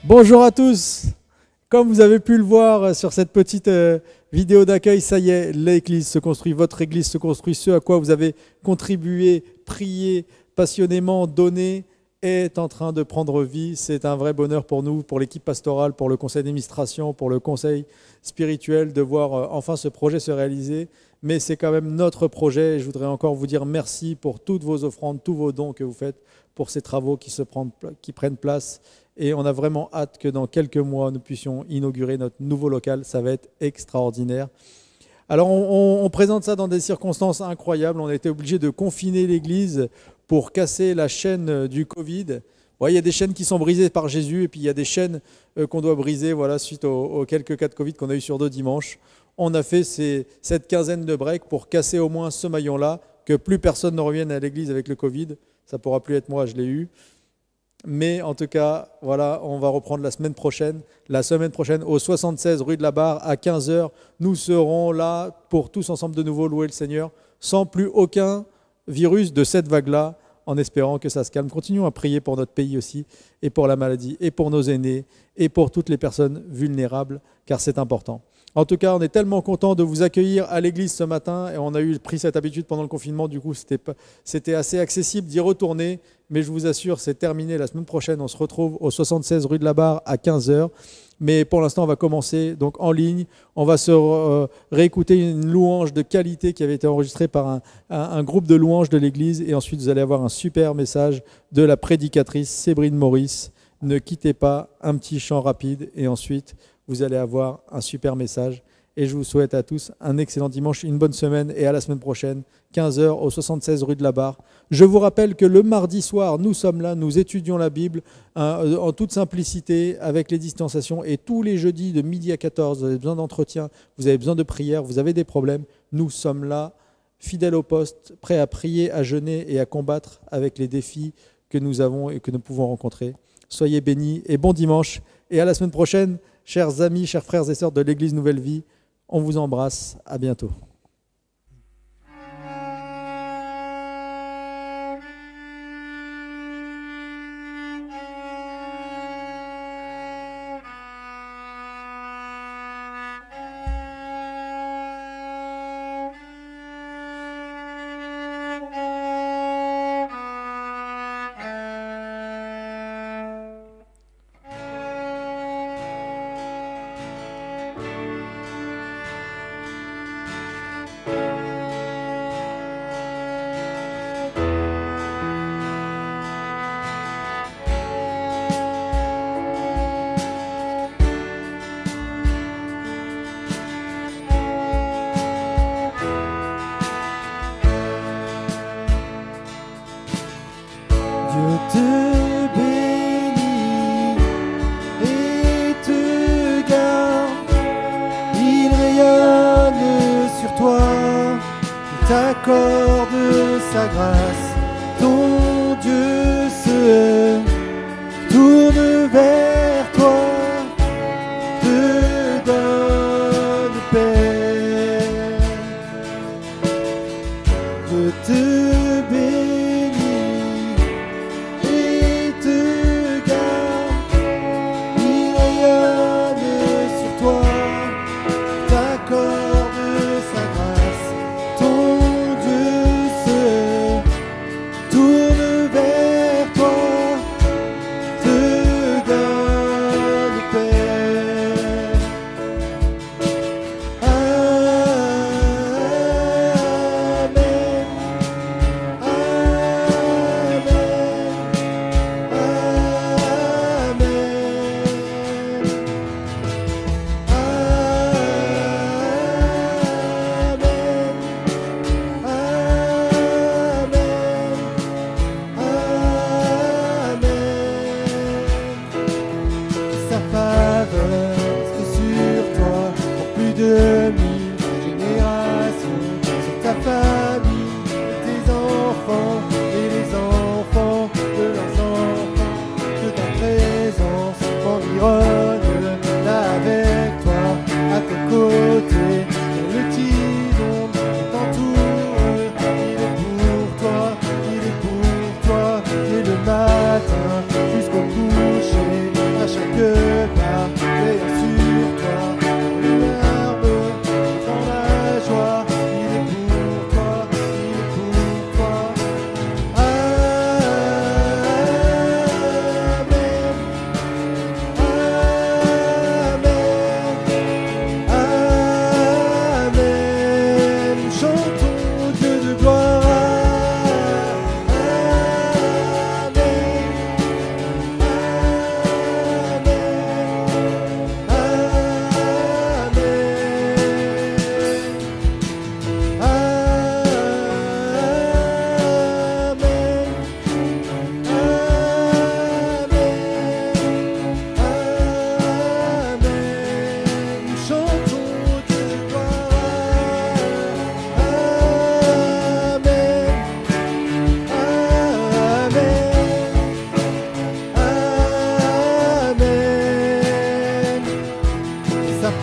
Bonjour à tous. Comme vous avez pu le voir sur cette petite vidéo d'accueil, ça y est, l'église se construit, votre église se construit, ce à quoi vous avez contribué, prié, passionnément donné, est en train de prendre vie. C'est un vrai bonheur pour nous, pour l'équipe pastorale, pour le conseil d'administration, pour le conseil spirituel de voir enfin ce projet se réaliser. Mais c'est quand même notre projet et je voudrais encore vous dire merci pour toutes vos offrandes, tous vos dons que vous faites pour ces travaux qui prennent place. Et on a vraiment hâte que dans quelques mois, nous puissions inaugurer notre nouveau local. Ça va être extraordinaire. Alors, on présente ça dans des circonstances incroyables. On a été obligé de confiner l'église pour casser la chaîne du Covid. Bon, il y a des chaînes qui sont brisées par Jésus et puis il y a des chaînes qu'on doit briser suite aux quelques cas de Covid qu'on a eu sur 2 dimanches. On a fait cette quinzaine de breaks pour casser au moins ce maillon-là, que plus personne ne revienne à l'église avec le Covid. Ça ne pourra plus être moi, je l'ai eu. Mais en tout cas, voilà, on va reprendre la semaine prochaine. La semaine prochaine, au 76 rue de la Barre, à 15 h, nous serons là pour tous ensemble de nouveau louer le Seigneur, sans plus aucun virus de cette vague-là, en espérant que ça se calme. Continuons à prier pour notre pays aussi, et pour la maladie, et pour nos aînés, et pour toutes les personnes vulnérables, car c'est important. En tout cas, on est tellement content de vous accueillir à l'église ce matin, et on a pris cette habitude pendant le confinement, du coup c'était assez accessible d'y retourner, mais je vous assure, c'est terminé. La semaine prochaine, on se retrouve au 76 rue de la Barre à 15 h. Mais pour l'instant, on va commencer donc en ligne. On va se réécouter une louange de qualité qui avait été enregistrée par un groupe de louanges de l'église. Et ensuite, vous allez avoir un super message de la prédicatrice Sébrine Maurice. Ne quittez pas, un petit chant rapide. Et ensuite, vous allez avoir un super message. Et je vous souhaite à tous un excellent dimanche, une bonne semaine et à la semaine prochaine, 15 h au 76 rue de la Barre. Je vous rappelle que le mardi soir, nous sommes là, nous étudions la Bible en toute simplicité avec les distanciations. Et tous les jeudis de midi à 14, vous avez besoin d'entretien, vous avez besoin de prière, vous avez des problèmes. Nous sommes là, fidèles au poste, prêts à prier, à jeûner et à combattre avec les défis que nous avons et que nous pouvons rencontrer. Soyez bénis et bon dimanche. Et à la semaine prochaine, chers amis, chers frères et sœurs de l'Église Nouvelle Vie. On vous embrasse, à bientôt.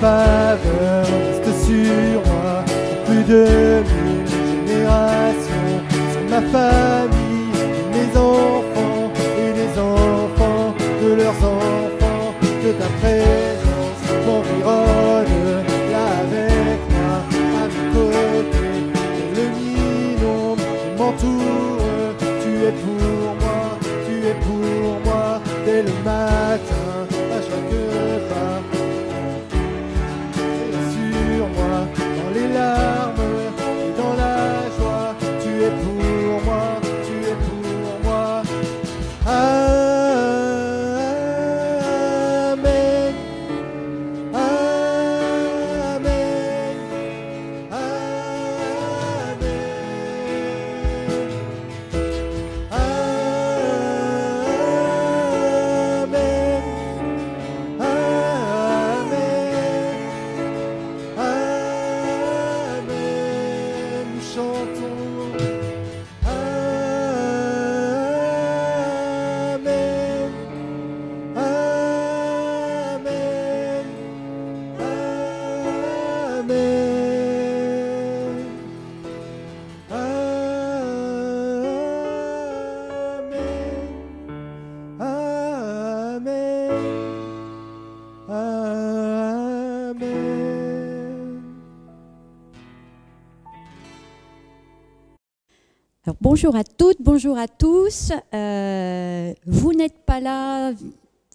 faveur reste sur moi pour plus de 1000 générations, sur ma famille, mes enfants et les enfants de leurs enfants, que ta présence m'environne, là avec moi, à mes côtés, que le mi-nombre m'entoure, tu es pour moi, dès le matin, à chaque pas. Sur moi, dans les larmes et dans la joie, tu es pour moi, tu es pour moi. Amen, Amen, Amen, Amen, Amen. Amen, nous chantons. Amen, Amen, Amen, Amen, Amen, Amen. Alors, bonjour à toutes, bonjour à tous. Vous n'êtes pas là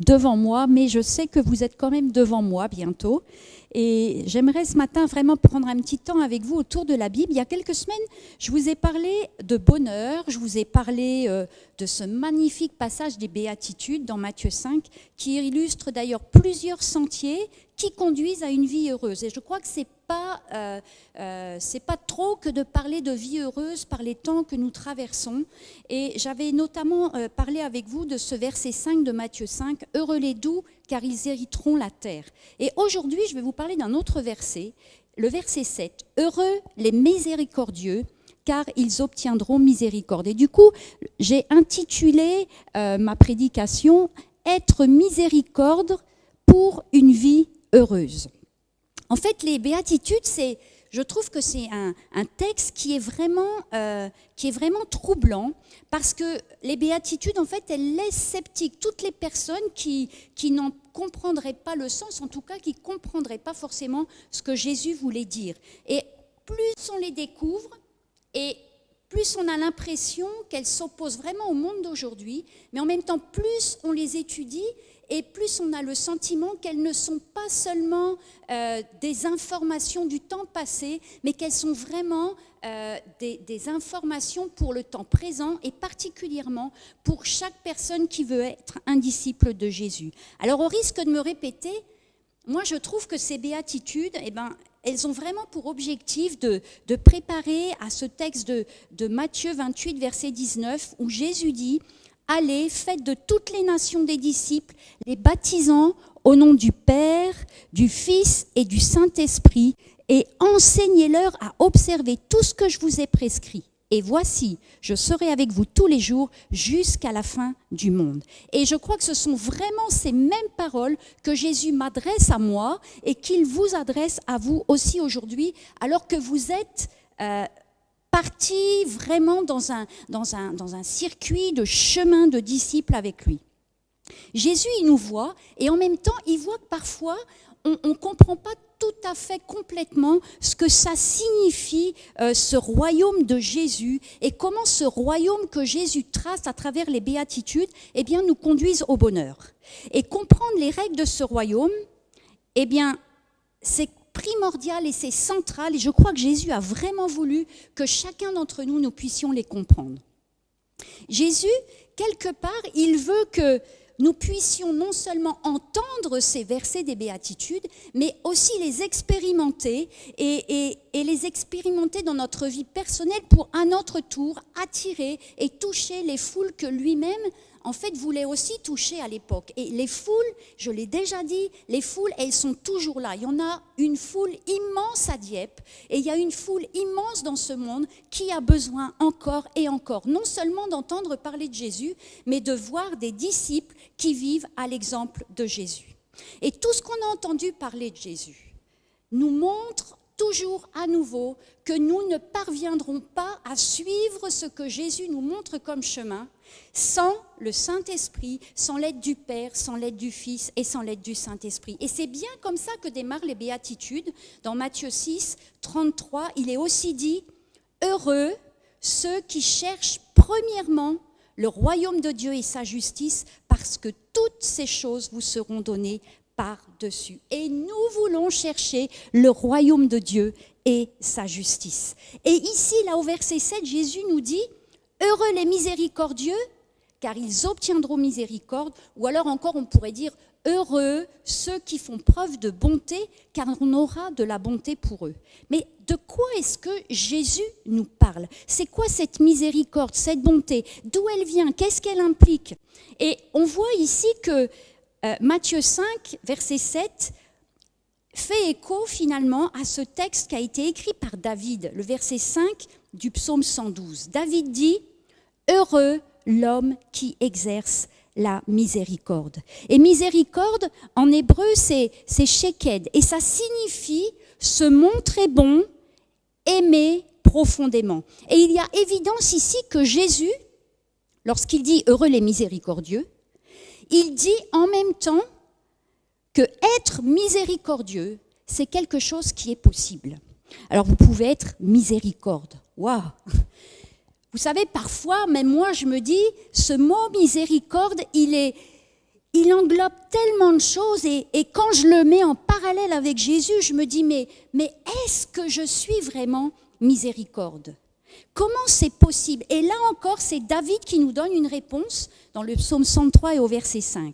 devant moi, mais je sais que vous êtes quand même devant moi bientôt. Et j'aimerais ce matin vraiment prendre un petit temps avec vous autour de la Bible. Il y a quelques semaines, je vous ai parlé de bonheur, je vous ai parlé de ce magnifique passage des Béatitudes dans Matthieu 5, qui illustre d'ailleurs plusieurs sentiers qui conduisent à une vie heureuse. Et je crois que c'est pas trop que de parler de vie heureuse par les temps que nous traversons. Et j'avais notamment parlé avec vous de ce verset 5 de Matthieu 5, « Heureux les doux, car ils hériteront la terre ». Et aujourd'hui, je vais vous parler d'un autre verset, le verset 7, « Heureux les miséricordieux, car ils obtiendront miséricorde ». Et du coup, j'ai intitulé ma prédication « Être miséricorde pour une vie heureuse ». En fait, les béatitudes, je trouve que c'est un texte qui est vraiment troublant, parce que les béatitudes, en fait, elles laissent sceptiques toutes les personnes qui n'en comprendraient pas le sens, en tout cas qui ne comprendraient pas forcément ce que Jésus voulait dire. Et plus on les découvre, et plus on a l'impression qu'elles s'opposent vraiment au monde d'aujourd'hui, mais en même temps, plus on les étudie, et plus on a le sentiment qu'elles ne sont pas seulement des informations du temps passé, mais qu'elles sont vraiment des informations pour le temps présent et particulièrement pour chaque personne qui veut être un disciple de Jésus. Alors au risque de me répéter, moi je trouve que ces béatitudes, elles ont vraiment pour objectif de préparer à ce texte de Matthieu 28, verset 19, où Jésus dit « Allez, faites de toutes les nations des disciples, les baptisant au nom du Père, du Fils et du Saint-Esprit, et enseignez-leur à observer tout ce que je vous ai prescrit. Et voici, je serai avec vous tous les jours jusqu'à la fin du monde. » Et je crois que ce sont vraiment ces mêmes paroles que Jésus m'adresse à moi et qu'il vous adresse à vous aussi aujourd'hui, alors que vous êtes parti vraiment dans un circuit de chemin de disciples avec lui. Jésus, il nous voit et en même temps, il voit que parfois, on ne comprend pas tout à fait complètement ce que ça signifie, ce royaume de Jésus, et comment ce royaume que Jésus trace à travers les béatitudes, nous conduise au bonheur. Et comprendre les règles de ce royaume, c'est primordial et c'est central, et je crois que Jésus a vraiment voulu que chacun d'entre nous, nous puissions les comprendre. Jésus, quelque part, il veut que nous puissions non seulement entendre ces versets des béatitudes, mais aussi les expérimenter et les expérimenter dans notre vie personnelle pour à notre tour attirer et toucher les foules que lui-même en fait, voulait aussi toucher à l'époque. Et les foules, je l'ai déjà dit, les foules, elles sont toujours là. Il y en a une foule immense à Dieppe et il y a une foule immense dans ce monde qui a besoin encore et encore, non seulement d'entendre parler de Jésus, mais de voir des disciples qui vivent à l'exemple de Jésus. Et tout ce qu'on a entendu parler de Jésus, nous montre toujours à nouveau que nous ne parviendrons pas à suivre ce que Jésus nous montre comme chemin sans le Saint-Esprit, sans l'aide du Père, sans l'aide du Fils et sans l'aide du Saint-Esprit. Et c'est bien comme ça que démarrent les béatitudes. Dans Matthieu 6, 33, il est aussi dit « Heureux ceux qui cherchent premièrement le royaume de Dieu et sa justice, parce que toutes ces choses vous seront données par-dessus. » Et nous voulons chercher le royaume de Dieu et sa justice. Et ici, là au verset 7, Jésus nous dit « Heureux les miséricordieux, car ils obtiendront miséricorde. » Ou alors encore, on pourrait dire « Heureux ceux qui font preuve de bonté, car on aura de la bonté pour eux. » Mais de quoi est-ce que Jésus nous parle? C'est quoi cette miséricorde, cette bonté? D'où elle vient? Qu'est-ce qu'elle implique? Et on voit ici que Matthieu 5, verset 7, fait écho finalement à ce texte qui a été écrit par David, le verset 5 du psaume 112. David dit « Heureux l'homme qui exerce la miséricorde. » Et miséricorde, en hébreu, c'est sheked. Et ça signifie se montrer bon, aimer profondément. Et il y a évidence ici que Jésus, lorsqu'il dit « Heureux les miséricordieux », il dit en même temps que être miséricordieux, c'est quelque chose qui est possible. Alors vous pouvez être miséricorde. Waouh! Vous savez, parfois, même moi, je me dis, ce mot miséricorde, il englobe tellement de choses et quand je le mets en parallèle avec Jésus, je me dis, mais est-ce que je suis vraiment miséricorde? Comment c'est possible? Et là encore, c'est David qui nous donne une réponse dans le psaume 103 et au verset 5.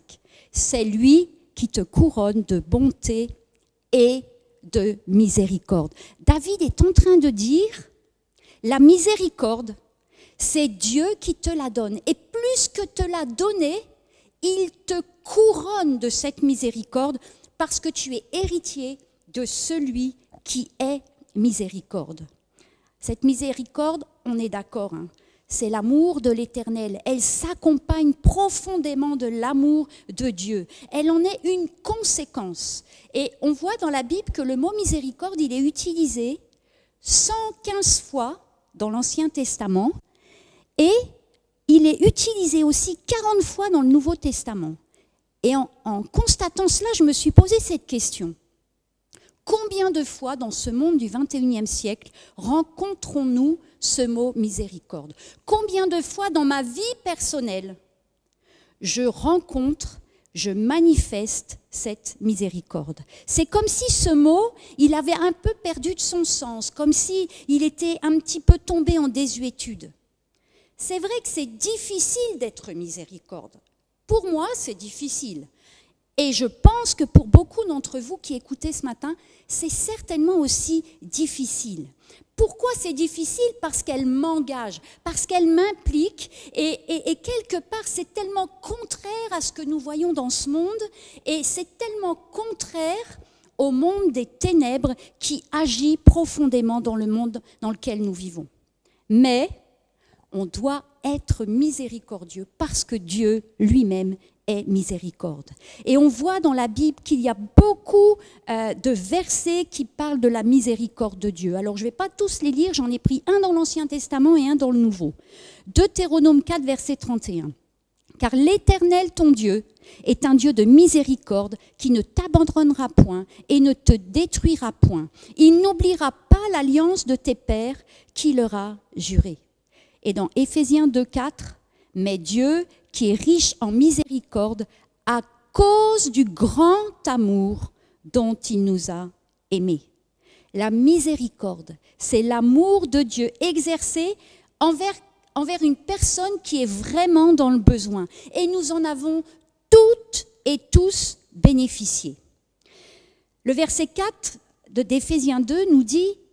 C'est lui qui te couronne de bonté et de miséricorde. David est en train de dire, la miséricorde, c'est Dieu qui te la donne. Et plus que te la donner, il te couronne de cette miséricorde parce que tu es héritier de celui qui est miséricorde. Cette miséricorde, on est d'accord, hein, c'est l'amour de l'Éternel. Elle s'accompagne profondément de l'amour de Dieu. Elle en est une conséquence. Et on voit dans la Bible que le mot miséricorde, il est utilisé 115 fois dans l'Ancien Testament et il est utilisé aussi 40 fois dans le Nouveau Testament. Et en constatant cela, je me suis posé cette question. Combien de fois dans ce monde du 21e siècle rencontrons-nous ce mot miséricorde? Combien de fois dans ma vie personnelle je manifeste cette miséricorde? C'est comme si ce mot, il avait un peu perdu de son sens, comme si il était un petit peu tombé en désuétude. C'est vrai que c'est difficile d'être miséricorde. Pour moi, c'est difficile. Et je pense que pour beaucoup d'entre vous qui écoutez ce matin, c'est certainement aussi difficile. Pourquoi c'est difficile? Parce qu'elle m'engage, parce qu'elle m'implique et quelque part c'est tellement contraire à ce que nous voyons dans ce monde et c'est tellement contraire au monde des ténèbres qui agit profondément dans le monde dans lequel nous vivons. Mais on doit être miséricordieux parce que Dieu lui-même est miséricorde. Et on voit dans la Bible qu'il y a beaucoup de versets qui parlent de la miséricorde de Dieu. Alors je ne vais pas tous les lire, j'en ai pris un dans l'Ancien Testament et un dans le Nouveau. Deutéronome 4, verset 31. « Car l'Éternel, ton Dieu, est un Dieu de miséricorde qui ne t'abandonnera point et ne te détruira point. Il n'oubliera pas l'alliance de tes pères qu'il leur a jurée. » Et dans Éphésiens 2, 4, « Mais Dieu, qui est riche en miséricorde, à cause du grand amour dont il nous a aimés. » La miséricorde, c'est l'amour de Dieu exercé envers une personne qui est vraiment dans le besoin. Et nous en avons toutes et tous bénéficié. Le verset 4 d'Éphésiens 2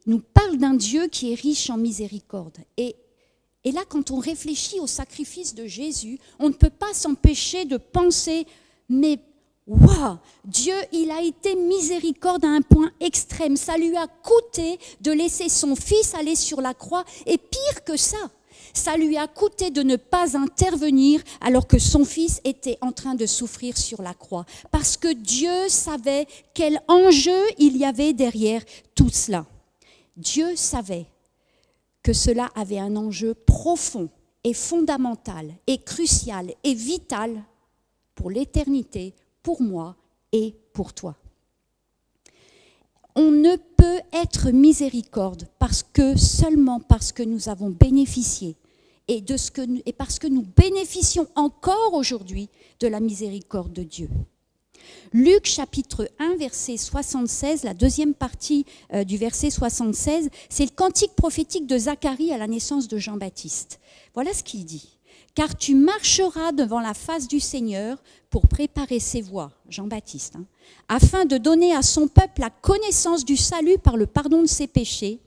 nous parle d'un Dieu qui est riche en miséricorde. Et là, quand on réfléchit au sacrifice de Jésus, on ne peut pas s'empêcher de penser, mais waouh, Dieu, il a été miséricorde à un point extrême. Ça lui a coûté de laisser son fils aller sur la croix. Et pire que ça, Ça lui a coûté de ne pas intervenir alors que son fils était en train de souffrir sur la croix. Parce que Dieu savait quel enjeu il y avait derrière tout cela. Dieu savait que cela avait un enjeu profond et fondamental et crucial et vital pour l'éternité, pour moi et pour toi. On ne peut être miséricorde seulement parce que nous avons bénéficié et parce que nous bénéficions encore aujourd'hui de la miséricorde de Dieu. Luc chapitre 1, verset 76, la deuxième partie du verset 76, c'est le cantique prophétique de Zacharie à la naissance de Jean-Baptiste. Voilà ce qu'il dit. « Car tu marcheras devant la face du Seigneur pour préparer ses voies, Jean-Baptiste, afin de donner à son peuple la connaissance du salut par le pardon de ses péchés,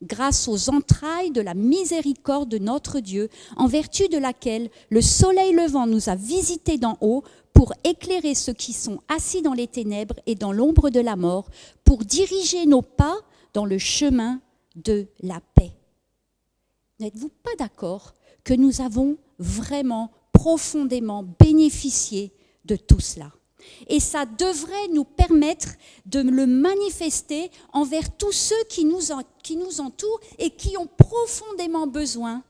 grâce aux entrailles de la miséricorde de notre Dieu, en vertu de laquelle le soleil levant nous a visités d'en haut pour éclairer ceux qui sont assis dans les ténèbres et dans l'ombre de la mort, pour diriger nos pas dans le chemin de la paix. » N'êtes-vous pas d'accord que nous avons vraiment profondément bénéficié de tout cela? Et ça devrait nous permettre de le manifester envers tous ceux qui nous entourent et qui ont profondément besoin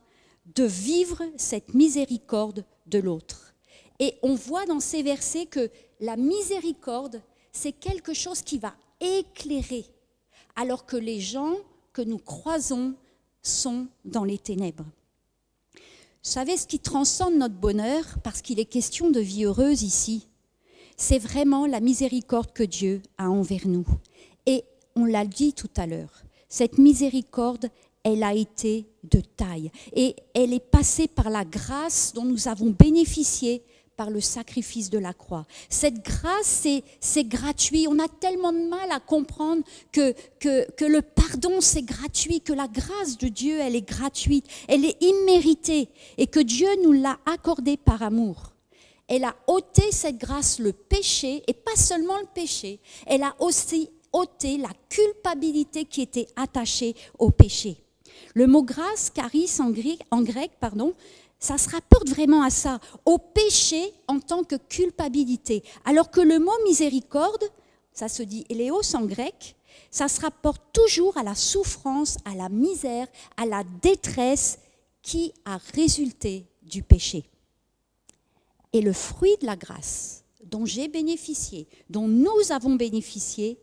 de vivre cette miséricorde de l'autre. Et on voit dans ces versets que la miséricorde, c'est quelque chose qui va éclairer, alors que les gens que nous croisons sont dans les ténèbres. Vous savez, ce qui transcende notre bonheur, parce qu'il est question de vie heureuse ici, c'est vraiment la miséricorde que Dieu a envers nous. Et on l'a dit tout à l'heure, cette miséricorde, elle a été de taille. Et elle est passée par la grâce dont nous avons bénéficié par le sacrifice de la croix. Cette grâce, c'est gratuit. On a tellement de mal à comprendre que le pardon, c'est gratuit, que la grâce de Dieu, elle est gratuite, elle est imméritée et que Dieu nous l'a accordée par amour. Elle a ôté cette grâce, le péché, et pas seulement le péché, elle a aussi ôté la culpabilité qui était attachée au péché. Le mot grâce, charis en grec, ça se rapporte vraiment à ça, au péché en tant que culpabilité. Alors que le mot miséricorde, ça se dit éléos en grec, ça se rapporte toujours à la souffrance, à la misère, à la détresse qui a résulté du péché. Et le fruit de la grâce dont j'ai bénéficié, dont nous avons bénéficié,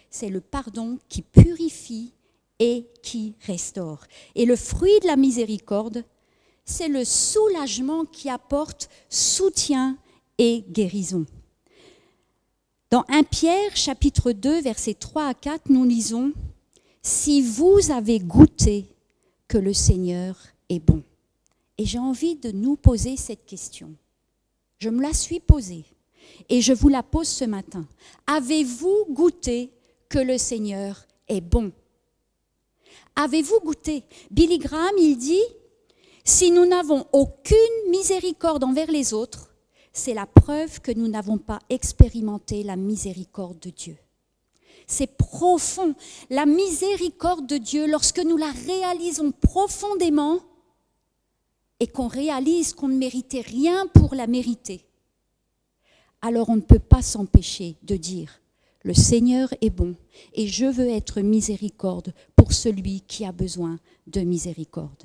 c'est le pardon qui purifie et qui restaure. Et le fruit de la miséricorde, c'est le soulagement qui apporte soutien et guérison. Dans 1 Pierre, chapitre 2, versets 3 à 4, nous lisons « Si vous avez goûté que le Seigneur est bon ». Et j'ai envie de nous poser cette question. Je me la suis posée et je vous la pose ce matin. Avez-vous goûté que le Seigneur est bon? Avez-vous goûté? Billy Graham, il dit, si nous n'avons aucune miséricorde envers les autres, c'est la preuve que nous n'avons pas expérimenté la miséricorde de Dieu. C'est profond. La miséricorde de Dieu, lorsque nous la réalisons profondément et qu'on réalise qu'on ne méritait rien pour la mériter, alors on ne peut pas s'empêcher de dire « Le Seigneur est bon et je veux être miséricorde pour celui qui a besoin de miséricorde. »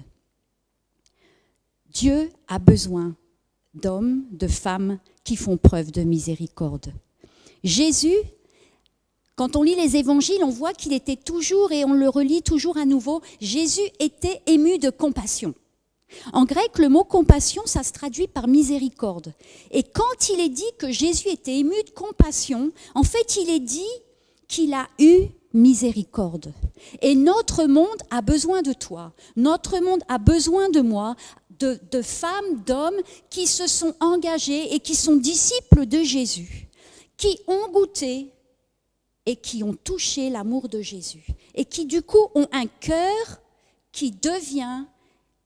Dieu a besoin d'hommes, de femmes qui font preuve de miséricorde. Jésus, quand on lit les évangiles, on voit qu'il était toujours, et on le relit toujours à nouveau, Jésus était ému de compassion. En grec, le mot compassion, ça se traduit par miséricorde. Et quand il est dit que Jésus était ému de compassion, en fait, il est dit qu'il a eu miséricorde. Et notre monde a besoin de toi. Notre monde a besoin de moi, de femmes, d'hommes qui se sont engagés et qui sont disciples de Jésus, qui ont goûté et qui ont touché l'amour de Jésus. Et qui, du coup, ont un cœur qui devient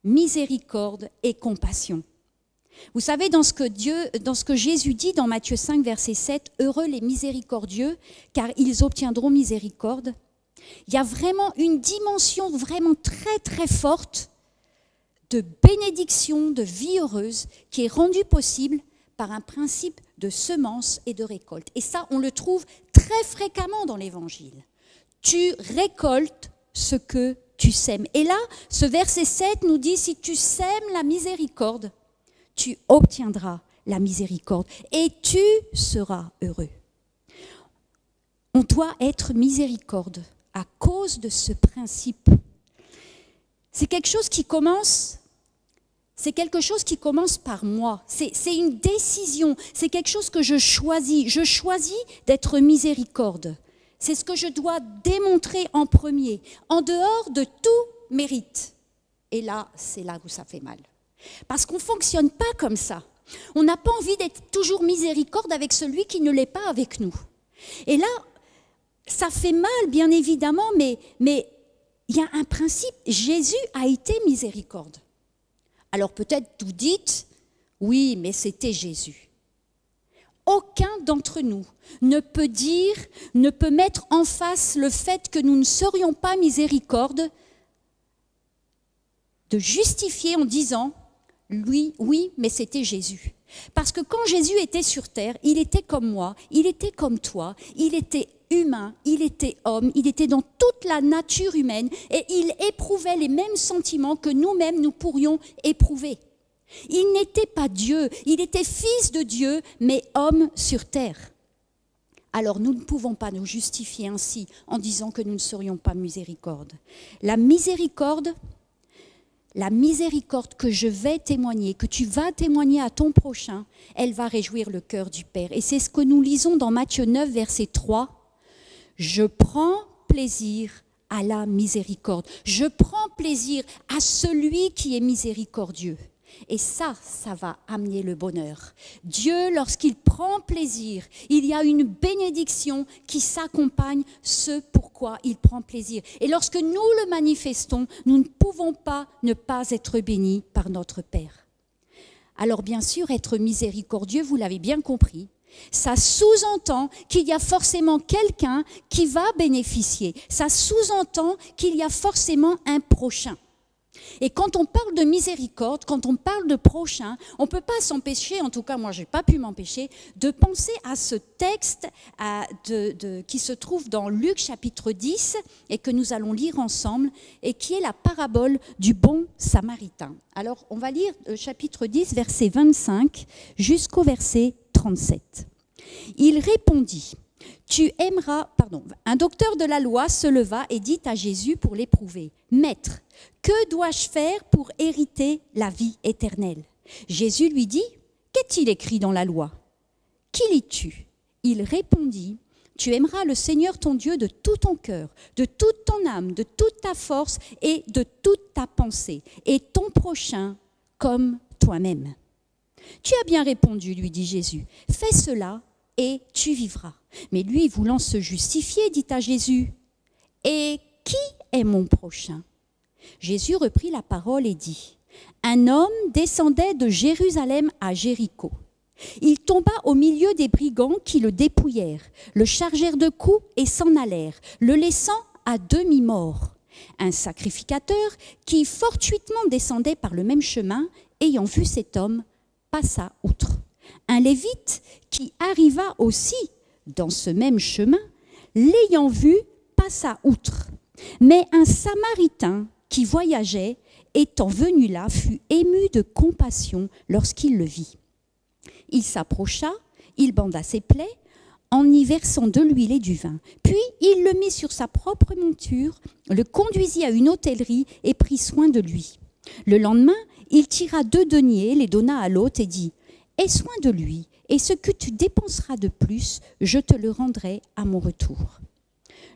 miséricorde et compassion. Vous savez, dans ce que Jésus dit dans Matthieu 5, verset 7, « Heureux les miséricordieux, car ils obtiendront miséricorde », il y a vraiment une dimension vraiment très très forte de bénédiction, de vie heureuse qui est rendu possible par un principe de semence et de récolte. Et ça, on le trouve très fréquemment dans l'Évangile. Tu récoltes ce que tu sèmes. Et là, ce verset 7 nous dit, si tu sèmes la miséricorde, tu obtiendras la miséricorde et tu seras heureux. On doit être miséricorde à cause de ce principe. C'est quelque chose qui commence par moi. C'est une décision, c'est quelque chose que je choisis. Je choisis d'être miséricorde. C'est ce que je dois démontrer en premier, en dehors de tout mérite. Et là, c'est là où ça fait mal. Parce qu'on ne fonctionne pas comme ça. On n'a pas envie d'être toujours miséricorde avec celui qui ne l'est pas avec nous. Et là, ça fait mal, bien évidemment, mais il y a un principe. Jésus a été miséricorde. Alors peut-être vous dites, oui, mais c'était Jésus. Aucun d'entre nous ne peut mettre en face le fait que nous ne serions pas miséricorde, de justifier en disant, oui, mais c'était Jésus. Parce que quand Jésus était sur terre, il était comme moi, il était comme toi, il était humain, il était homme, il était dans toute la nature humaine et il éprouvait les mêmes sentiments que nous-mêmes nous pourrions éprouver. Il n'était pas Dieu, il était fils de Dieu, mais homme sur terre. Alors nous ne pouvons pas nous justifier ainsi en disant que nous ne serions pas miséricorde. La miséricorde que je vais témoigner, que tu vas témoigner à ton prochain, elle va réjouir le cœur du Père. Et c'est ce que nous lisons dans Matthieu 9, verset 3. Je prends plaisir à la miséricorde. Je prends plaisir à celui qui est miséricordieux. Et ça va amener le bonheur. Dieu, lorsqu'il prend plaisir, il y a une bénédiction qui s'accompagne ce pourquoi il prend plaisir. Et lorsque nous le manifestons, nous ne pouvons pas ne pas être bénis par notre Père. Alors bien sûr, être miséricordieux, vous l'avez bien compris, ça sous-entend qu'il y a forcément quelqu'un qui va bénéficier. Ça sous-entend qu'il y a forcément un prochain. Et quand on parle de miséricorde, quand on parle de prochain, on ne peut pas s'empêcher, en tout cas moi je n'ai pas pu m'empêcher, de penser à ce texte qui se trouve dans Luc chapitre 10 et que nous allons lire ensemble et qui est la parabole du bon samaritain. Alors on va lire le chapitre 10, verset 25 jusqu'au verset 37. Il répondit, un docteur de la loi se leva et dit à Jésus pour l'éprouver, « Maître, que dois-je faire pour hériter la vie éternelle ?» Jésus lui dit, « Qu'est-il écrit dans la loi ? Qui lis-tu » Il répondit, « Tu aimeras le Seigneur ton Dieu de tout ton cœur, de toute ton âme, de toute ta force et de toute ta pensée, et ton prochain comme toi-même. » « Tu as bien répondu, lui dit Jésus, fais cela et tu vivras. » Mais lui, voulant se justifier, dit à Jésus, « Et qui est mon prochain ?» Jésus reprit la parole et dit, « Un homme descendait de Jérusalem à Jéricho. Il tomba au milieu des brigands qui le dépouillèrent, le chargèrent de coups et s'en allèrent, le laissant à demi-mort. Un sacrificateur qui fortuitement descendait par le même chemin, ayant vu cet homme, passa outre. Un lévite qui arriva aussi dans ce même chemin, l'ayant vu, passa outre. Mais un samaritain qui voyageait, étant venu là, fut ému de compassion lorsqu'il le vit. Il s'approcha, il banda ses plaies, en y versant de l'huile et du vin. Puis il le mit sur sa propre monture, le conduisit à une hôtellerie et prit soin de lui. Le lendemain, il tira 2 deniers, les donna à l'hôte et dit « Aie soin de lui, et ce que tu dépenseras de plus, je te le rendrai à mon retour. »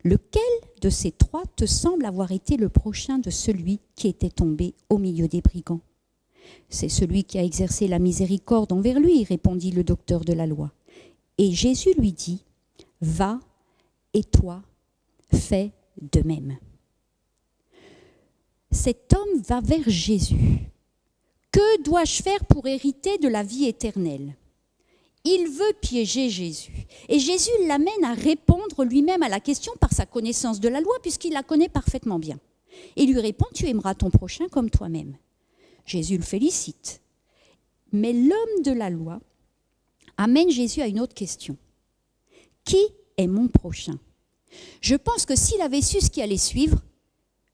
Lequel de ces 3 te semble avoir été le prochain de celui qui était tombé au milieu des brigands ? C'est celui qui a exercé la miséricorde envers lui, répondit le docteur de la loi. Et Jésus lui dit, « Va, et toi, fais de même. » Cet homme va vers Jésus. Que dois-je faire pour hériter de la vie éternelle ? Il veut piéger Jésus. Et Jésus l'amène à répondre lui-même à la question par sa connaissance de la loi, puisqu'il la connaît parfaitement bien. Et lui répond, tu aimeras ton prochain comme toi-même. Jésus le félicite. Mais l'homme de la loi amène Jésus à une autre question. Qui est mon prochain? Je pense que s'il avait su ce qui allait suivre,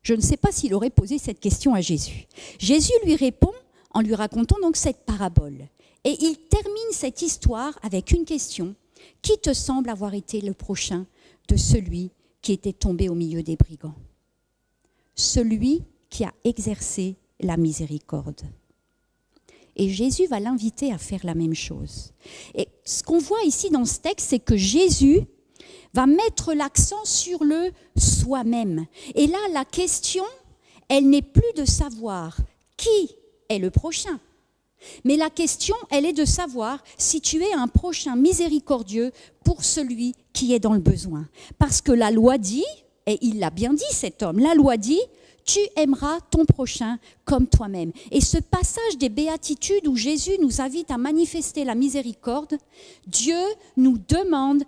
je ne sais pas s'il aurait posé cette question à Jésus. Jésus lui répond en lui racontant donc cette parabole. Et il termine cette histoire avec une question. Qui te semble avoir été le prochain de celui qui était tombé au milieu des brigands? Celui qui a exercé la miséricorde. Et Jésus va l'inviter à faire la même chose. Et ce qu'on voit ici dans ce texte, c'est que Jésus va mettre l'accent sur le soi-même. Et là, la question, elle n'est plus de savoir qui est le prochain. Mais la question, elle est de savoir si tu es un prochain miséricordieux pour celui qui est dans le besoin. Parce que la loi dit, et il l'a bien dit cet homme, la loi dit, tu aimeras ton prochain comme toi-même. Et ce passage des béatitudes où Jésus nous invite à manifester la miséricorde, Dieu nous demande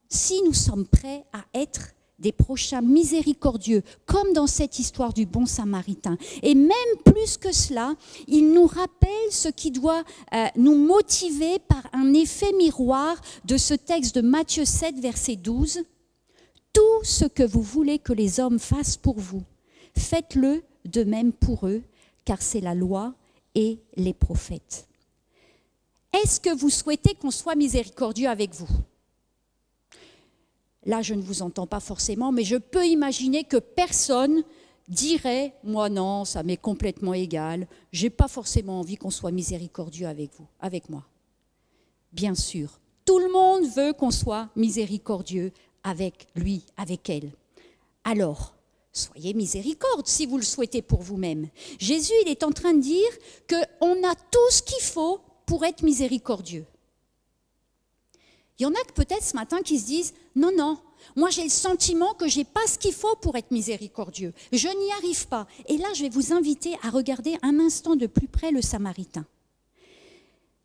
si nous sommes prêts à être des prochains miséricordieux, comme dans cette histoire du bon samaritain. Et même plus que cela, il nous rappelle ce qui doit nous motiver par un effet miroir de ce texte de Matthieu 7, verset 12. « Tout ce que vous voulez que les hommes fassent pour vous, faites-le de même pour eux, car c'est la loi et les prophètes. » Est-ce que vous souhaitez qu'on soit miséricordieux avec vous ? Là, je ne vous entends pas forcément, mais je peux imaginer que personne dirait « Moi non, ça m'est complètement égal, je n'ai pas forcément envie qu'on soit miséricordieux avec vous, avec moi. » Bien sûr, tout le monde veut qu'on soit miséricordieux avec lui, avec elle. Alors, soyez miséricorde si vous le souhaitez pour vous-même. Jésus, il est en train de dire qu'on a tout ce qu'il faut pour être miséricordieux. Il y en a que peut-être ce matin qui se disent « Non, non, moi j'ai le sentiment que je n'ai pas ce qu'il faut pour être miséricordieux. Je n'y arrive pas. » Et là, je vais vous inviter à regarder un instant de plus près le Samaritain.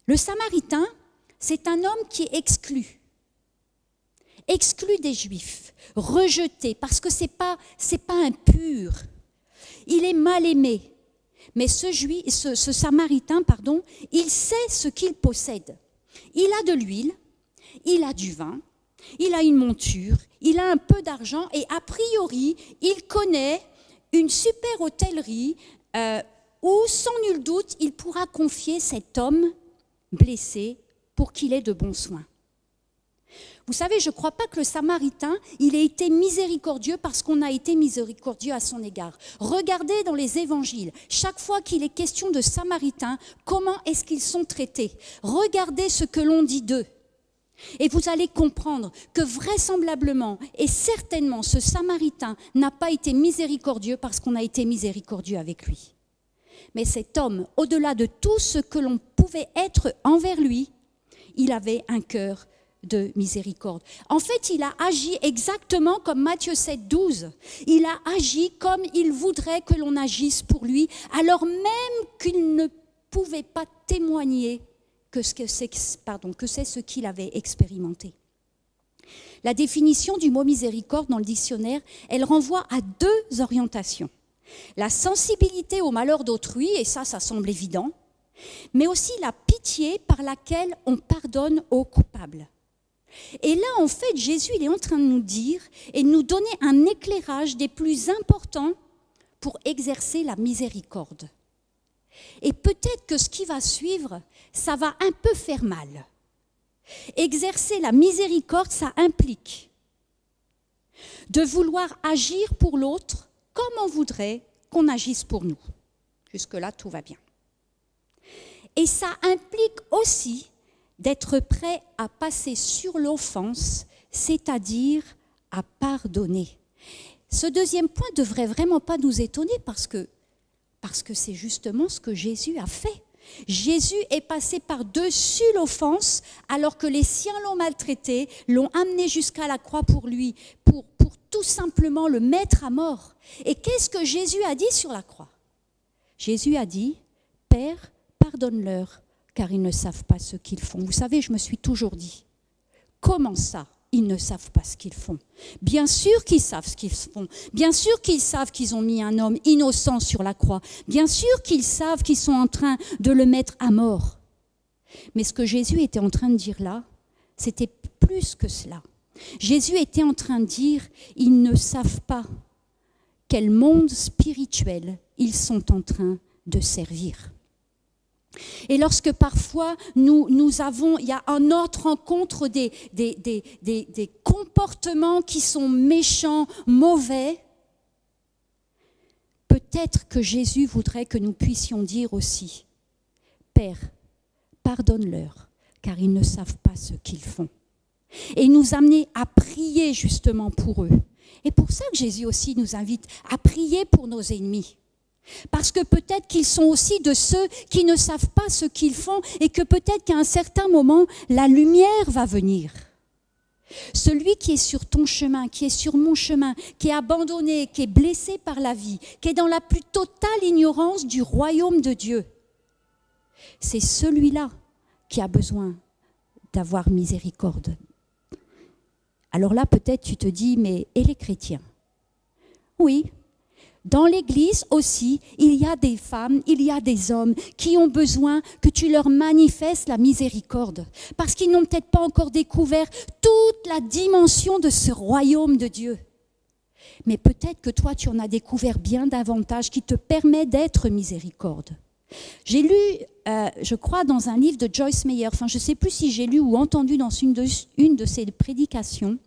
Le Samaritain, c'est un homme qui est exclu des Juifs, rejeté, parce que c'est pas impur. Il est mal aimé. Mais ce Samaritain, il sait ce qu'il possède. Il a de l'huile, il a du vin, il a une monture, il a un peu d'argent et a priori, il connaît une super hôtellerie où, sans nul doute, il pourra confier cet homme blessé pour qu'il ait de bons soins. Vous savez, je ne crois pas que le Samaritain, il ait été miséricordieux parce qu'on a été miséricordieux à son égard. Regardez dans les évangiles, chaque fois qu'il est question de Samaritains, comment est-ce qu'ils sont traités? Regardez ce que l'on dit d'eux. Et vous allez comprendre que vraisemblablement et certainement ce Samaritain n'a pas été miséricordieux parce qu'on a été miséricordieux avec lui. Mais cet homme, au-delà de tout ce que l'on pouvait être envers lui, il avait un cœur de miséricorde. En fait, il a agi exactement comme Matthieu 7, 12. Il a agi comme il voudrait que l'on agisse pour lui, alors même qu'il ne pouvait pas témoigner que c'est ce qu'il avait expérimenté. La définition du mot miséricorde dans le dictionnaire, elle renvoie à deux orientations. La sensibilité au malheur d'autrui, et ça semble évident, mais aussi la pitié par laquelle on pardonne aux coupables. Et là, en fait, Jésus il est en train de nous dire et de nous donner un éclairage des plus importants pour exercer la miséricorde. Et peut-être que ce qui va suivre, ça va un peu faire mal. Exercer la miséricorde, ça implique de vouloir agir pour l'autre comme on voudrait qu'on agisse pour nous. Jusque-là, tout va bien. Et ça implique aussi d'être prêt à passer sur l'offense, c'est-à-dire à pardonner. Ce deuxième point ne devrait vraiment pas nous étonner parce que c'est justement ce que Jésus a fait. Jésus est passé par-dessus l'offense alors que les siens l'ont maltraité, l'ont amené jusqu'à la croix pour lui, pour tout simplement le mettre à mort. Et qu'est-ce que Jésus a dit sur la croix? Jésus a dit « Père, pardonne-leur, car ils ne savent pas ce qu'ils font. » Vous savez, je me suis toujours dit, comment ça, ils ne savent pas ce qu'ils font? Bien sûr qu'ils savent ce qu'ils font. Bien sûr qu'ils savent qu'ils ont mis un homme innocent sur la croix. Bien sûr qu'ils savent qu'ils sont en train de le mettre à mort. Mais ce que Jésus était en train de dire là, c'était plus que cela. Jésus était en train de dire, ils ne savent pas quel monde spirituel ils sont en train de servir. Et lorsque parfois nous avons, il y a en notre rencontre des comportements qui sont méchants, mauvais, peut-être que Jésus voudrait que nous puissions dire aussi, Père, pardonne-leur, car ils ne savent pas ce qu'ils font. Et nous amener à prier justement pour eux. Et pour ça que Jésus aussi nous invite à prier pour nos ennemis. Parce que peut-être qu'ils sont aussi de ceux qui ne savent pas ce qu'ils font et que peut-être qu'à un certain moment, la lumière va venir. Celui qui est sur ton chemin, qui est sur mon chemin, qui est abandonné, qui est blessé par la vie, qui est dans la plus totale ignorance du royaume de Dieu, c'est celui-là qui a besoin d'avoir miséricorde. Alors là, peut-être tu te dis, mais et les chrétiens? Oui. Dans l'Église aussi, il y a des femmes, il y a des hommes qui ont besoin que tu leur manifestes la miséricorde. Parce qu'ils n'ont peut-être pas encore découvert toute la dimension de ce royaume de Dieu. Mais peut-être que toi, tu en as découvert bien davantage qui te permet d'être miséricorde. J'ai lu, je crois, dans un livre de Joyce Meyer, je ne sais plus si j'ai lu ou entendu dans une de ses prédications,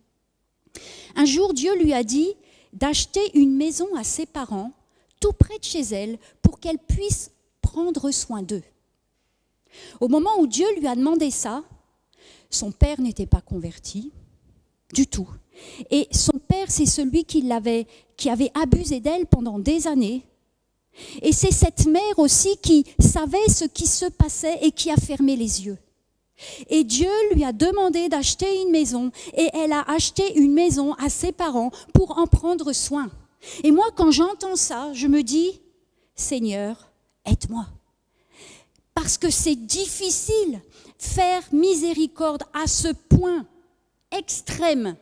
un jour Dieu lui a dit d'acheter une maison à ses parents, tout près de chez elle, pour qu'elle puisse prendre soin d'eux. Au moment où Dieu lui a demandé ça, son père n'était pas converti du tout. Et son père, c'est celui qui avait abusé d'elle pendant des années. Et c'est cette mère aussi qui savait ce qui se passait et qui a fermé les yeux. Et Dieu lui a demandé d'acheter une maison et elle a acheté une maison à ses parents pour en prendre soin. Et moi, quand j'entends ça, je me dis, Seigneur, aide-moi. Parce que c'est difficile faire miséricorde à ce point extrême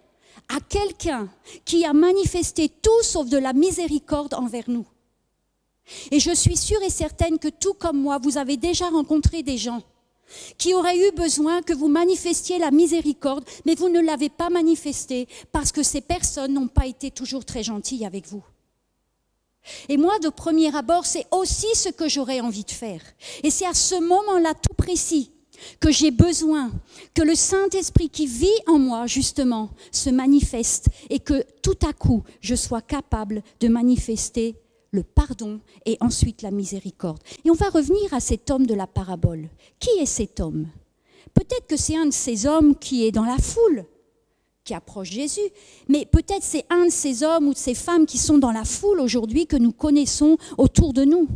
à quelqu'un qui a manifesté tout sauf de la miséricorde envers nous. Et je suis sûre et certaine que tout comme moi, vous avez déjà rencontré des gens qui auraient eu besoin que vous manifestiez la miséricorde, mais vous ne l'avez pas manifestée parce que ces personnes n'ont pas été toujours très gentilles avec vous. Et moi, de premier abord, c'est aussi ce que j'aurais envie de faire. Et c'est à ce moment-là tout précis que j'ai besoin que le Saint-Esprit qui vit en moi, justement, se manifeste et que tout à coup, je sois capable de manifester le pardon et ensuite la miséricorde. Et on va revenir à cet homme de la parabole. Qui est cet homme? Peut-être que c'est un de ces hommes qui est dans la foule, qui approche Jésus, mais peut-être c'est un de ces hommes ou de ces femmes qui sont dans la foule aujourd'hui que nous connaissons autour de nous.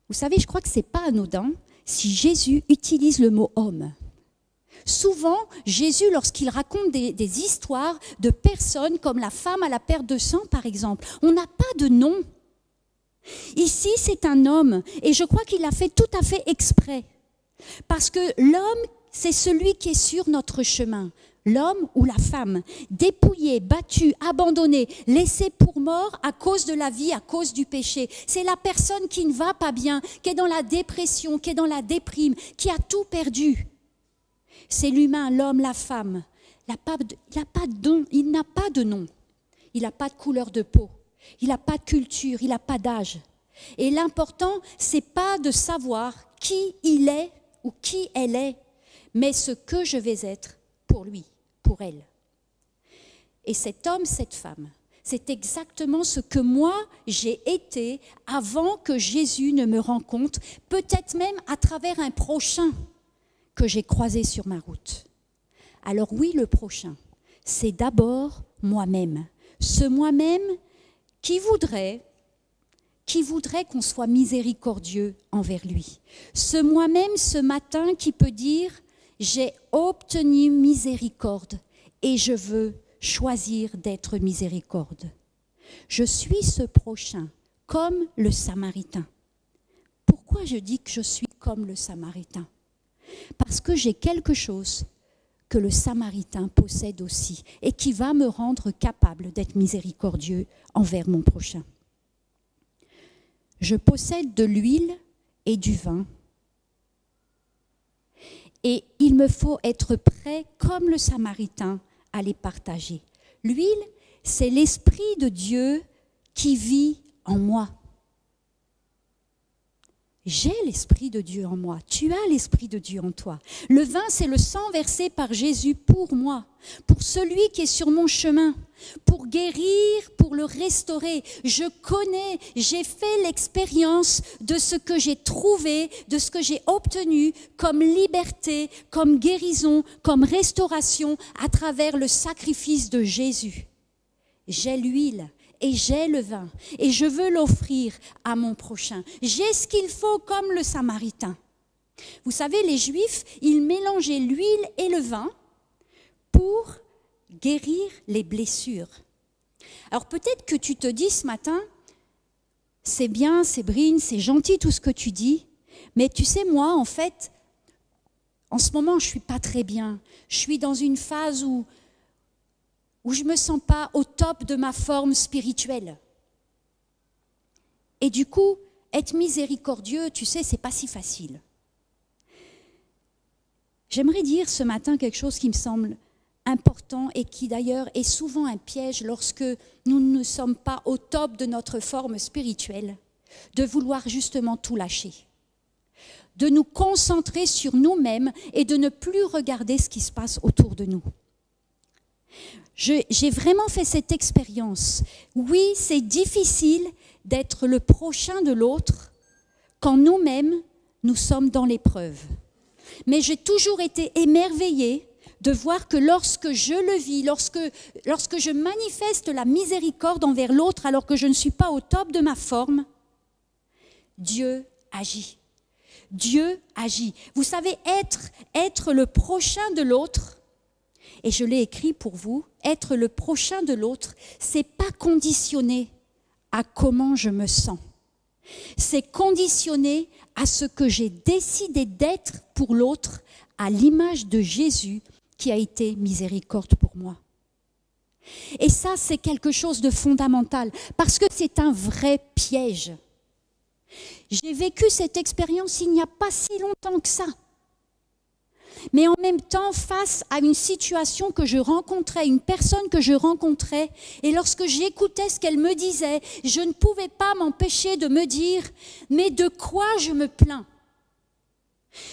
Vous savez, je crois que ce n'est pas anodin si Jésus utilise le mot « homme ». Souvent, Jésus, lorsqu'il raconte des histoires de personnes comme la femme à la perte de sang, par exemple, on n'a pas de nom. Ici, c'est un homme, et je crois qu'il l'a fait tout à fait exprès. Parce que l'homme, c'est celui qui est sur notre chemin. L'homme ou la femme, dépouillé, battu, abandonné, laissé pour mort à cause de la vie, à cause du péché. C'est la personne qui ne va pas bien, qui est dans la dépression, qui est dans la déprime, qui a tout perdu. C'est l'humain, l'homme, la femme. Il n'a pas de nom. Il n'a pas de couleur de peau. Il n'a pas de culture. Il n'a pas d'âge. Et l'important, ce n'est pas de savoir qui il est ou qui elle est, mais ce que je vais être pour lui, pour elle. Et cet homme, cette femme, c'est exactement ce que moi, j'ai été avant que Jésus ne me rencontre, peut-être même à travers un prochain que j'ai croisé sur ma route. Alors oui, le prochain, c'est d'abord moi-même. Ce moi-même qui voudrait qu'on soit miséricordieux envers lui. Ce moi-même, ce matin, qui peut dire « J'ai obtenu miséricorde et je veux choisir d'être miséricorde. » Je suis ce prochain, comme le Samaritain. Pourquoi je dis que je suis comme le Samaritain? Parce que j'ai quelque chose que le Samaritain possède aussi et qui va me rendre capable d'être miséricordieux envers mon prochain. Je possède de l'huile et du vin. Et il me faut être prêt, comme le Samaritain, à les partager. L'huile, c'est l'Esprit de Dieu qui vit en moi. J'ai l'Esprit de Dieu en moi. Tu as l'Esprit de Dieu en toi. Le vin, c'est le sang versé par Jésus pour moi, pour celui qui est sur mon chemin, pour guérir, pour le restaurer. Je connais, j'ai fait l'expérience de ce que j'ai trouvé, de ce que j'ai obtenu comme liberté, comme guérison, comme restauration à travers le sacrifice de Jésus. J'ai l'huile. Et j'ai le vin, et je veux l'offrir à mon prochain. J'ai ce qu'il faut comme le Samaritain. Vous savez, les Juifs, ils mélangeaient l'huile et le vin pour guérir les blessures. Alors peut-être que tu te dis ce matin, c'est bien, c'est Sébrine, c'est gentil tout ce que tu dis, mais tu sais, moi, en fait, en ce moment, je ne suis pas très bien. Je suis dans une phase où je ne me sens pas au top de ma forme spirituelle. Et du coup, être miséricordieux, tu sais, c'est pas si facile. J'aimerais dire ce matin quelque chose qui me semble important et qui d'ailleurs est souvent un piège lorsque nous ne sommes pas au top de notre forme spirituelle, de vouloir justement tout lâcher, de nous concentrer sur nous-mêmes et de ne plus regarder ce qui se passe autour de nous. J'ai vraiment fait cette expérience. Oui, c'est difficile d'être le prochain de l'autre quand nous-mêmes, nous sommes dans l'épreuve. Mais j'ai toujours été émerveillée de voir que lorsque je le vis, lorsque je manifeste la miséricorde envers l'autre alors que je ne suis pas au top de ma forme, Dieu agit. Dieu agit. Vous savez, être le prochain de l'autre, et je l'ai écrit pour vous, être le prochain de l'autre, c'est pas conditionné à comment je me sens. C'est conditionné à ce que j'ai décidé d'être pour l'autre, à l'image de Jésus qui a été miséricorde pour moi. Et ça, c'est quelque chose de fondamental, parce que c'est un vrai piège. J'ai vécu cette expérience il n'y a pas si longtemps que ça. Mais en même temps, face à une situation que je rencontrais, une personne que je rencontrais, et lorsque j'écoutais ce qu'elle me disait, je ne pouvais pas m'empêcher de me dire « Mais de quoi je me plains ?»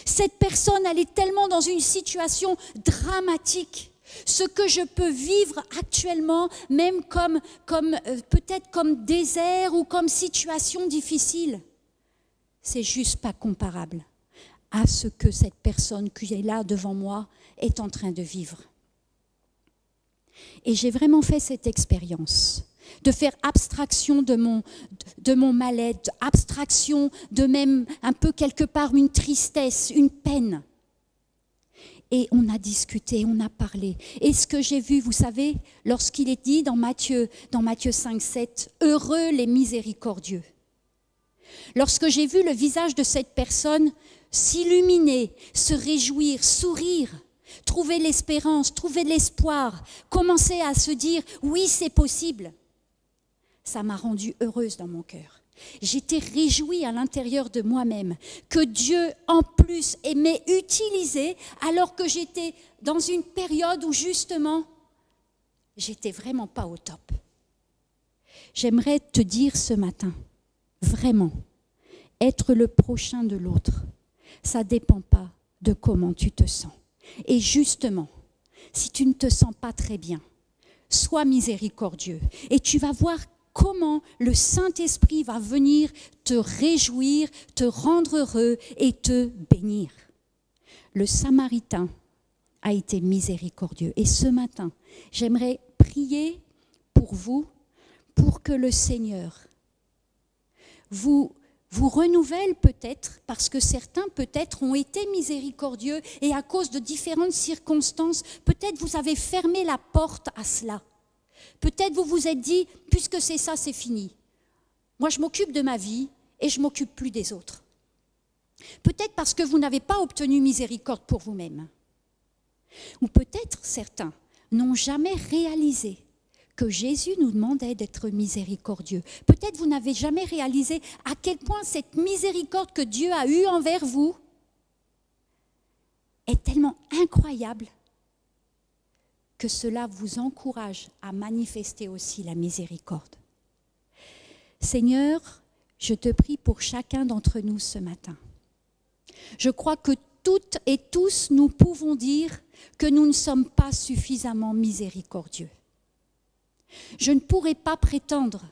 Cette personne, elle est tellement dans une situation dramatique. Ce que je peux vivre actuellement, même peut-être comme désert ou comme situation difficile, c'est juste pas comparable à ce que cette personne qui est là devant moi est en train de vivre. Et j'ai vraiment fait cette expérience de faire abstraction de mon mal-être, abstraction de même un peu quelque part une tristesse, une peine. Et on a discuté, on a parlé. Et ce que j'ai vu, vous savez, lorsqu'il est dit dans Matthieu 5,7, « Heureux les miséricordieux ». Lorsque j'ai vu le visage de cette personne s'illuminer, se réjouir, sourire, trouver l'espérance, trouver l'espoir, commencer à se dire « oui, c'est possible », ça m'a rendue heureuse dans mon cœur. J'étais réjouie à l'intérieur de moi-même que Dieu, en plus, m'ait utilisée alors que j'étais dans une période où justement, j'étais vraiment pas au top. J'aimerais te dire ce matin, vraiment, être le prochain de l'autre, ça ne dépend pas de comment tu te sens. Et justement, si tu ne te sens pas très bien, sois miséricordieux et tu vas voir comment le Saint-Esprit va venir te réjouir, te rendre heureux et te bénir. Le Samaritain a été miséricordieux. Et ce matin, j'aimerais prier pour vous, pour que le Seigneur vous renouvelle peut-être, parce que certains peut-être ont été miséricordieux et à cause de différentes circonstances, peut-être vous avez fermé la porte à cela. Peut-être vous vous êtes dit, puisque c'est ça, c'est fini. Moi, je m'occupe de ma vie et je ne m'occupe plus des autres. Peut-être parce que vous n'avez pas obtenu miséricorde pour vous-même. Ou peut-être certains n'ont jamais réalisé que Jésus nous demandait d'être miséricordieux. Peut-être vous n'avez jamais réalisé à quel point cette miséricorde que Dieu a eue envers vous est tellement incroyable que cela vous encourage à manifester aussi la miséricorde. Seigneur, je te prie pour chacun d'entre nous ce matin. Je crois que toutes et tous, nous pouvons dire que nous ne sommes pas suffisamment miséricordieux. Je ne pourrais pas prétendre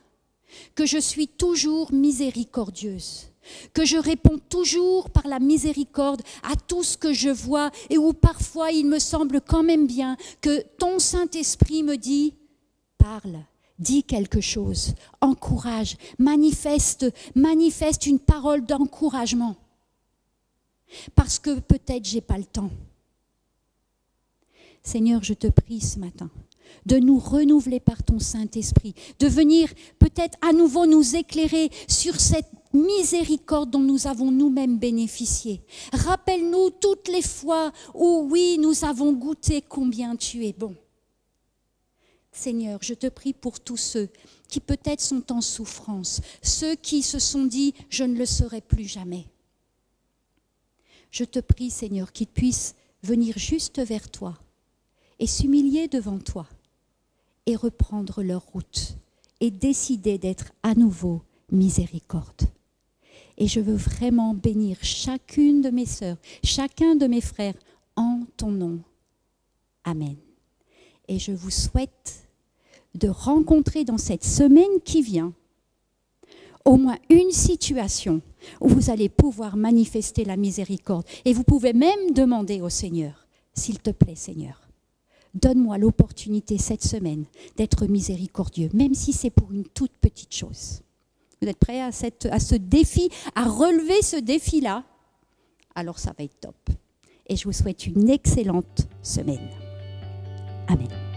que je suis toujours miséricordieuse, que je réponds toujours par la miséricorde à tout ce que je vois et où parfois il me semble quand même bien que ton Saint-Esprit me dit « Parle, dis quelque chose, encourage, manifeste une parole d'encouragement. » Parce que peut-être je n'ai pas le temps. Seigneur, je te prie ce matin de nous renouveler par ton Saint-Esprit, de venir peut-être à nouveau nous éclairer sur cette miséricorde dont nous avons nous-mêmes bénéficié. Rappelle-nous toutes les fois où, oui, nous avons goûté combien tu es bon. Seigneur, je te prie pour tous ceux qui peut-être sont en souffrance, ceux qui se sont dit « je ne le serai plus jamais ». Je te prie, Seigneur, qu'ils puissent venir juste vers toi et s'humilier devant toi et reprendre leur route et décider d'être à nouveau miséricorde. Et je veux vraiment bénir chacune de mes sœurs, chacun de mes frères en ton nom. Amen. Et je vous souhaite de rencontrer dans cette semaine qui vient au moins une situation où vous allez pouvoir manifester la miséricorde. Et vous pouvez même demander au Seigneur, s'il te plaît Seigneur, donne-moi l'opportunité cette semaine d'être miséricordieux, même si c'est pour une toute petite chose. Vous êtes prêts à ce défi, à relever ce défi-là? Alors ça va être top. Et je vous souhaite une excellente semaine. Amen.